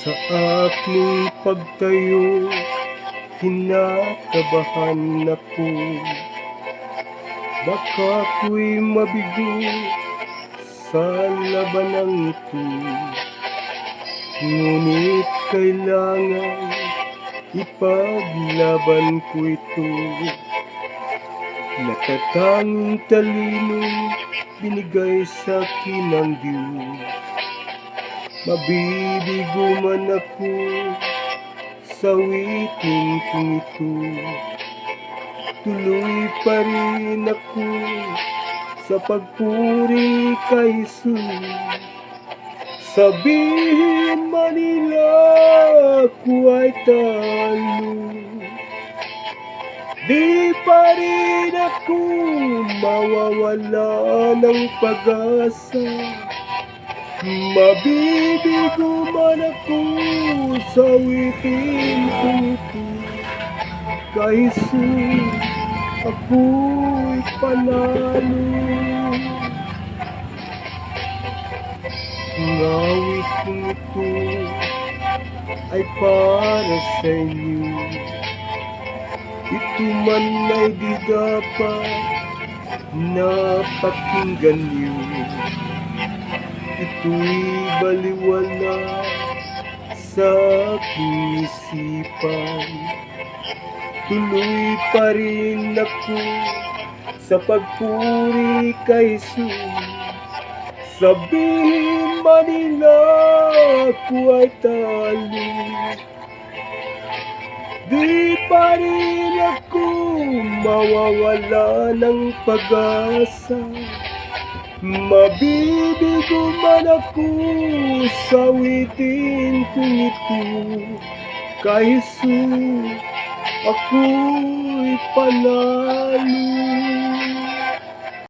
Sa aking pagtayo, kinakabahan ako. Baka ako'y mabigo sa labanang ito. Ngunit kailangan ipaglaban ko ito. Natatanging talino binigay sa akin ng Diyos. Mabibigo man ako sa witin kong ito. Tuloy pa rin ako sa pagpuri kay Jesus. Sabihin man nila ako ay talo, di pa rin ako mawawala ng pag-asa. Mabibigo man ako sa witin kong ito. Kay Jesus ako'y panalo. Ang awit kong ito ay para sa inyo. Ito man ay di dapat na pakinggan niyo. Ito'y baliwala sa aking isipan. Tuloy pa rin ako sa pagpuri kay Jesus. Sabihin man nila ako ay talo, di pa rin ako mawawala ng pag-asa. Mabibigo man ako sa witin kong ito. Kay Jesus ako'y panalo.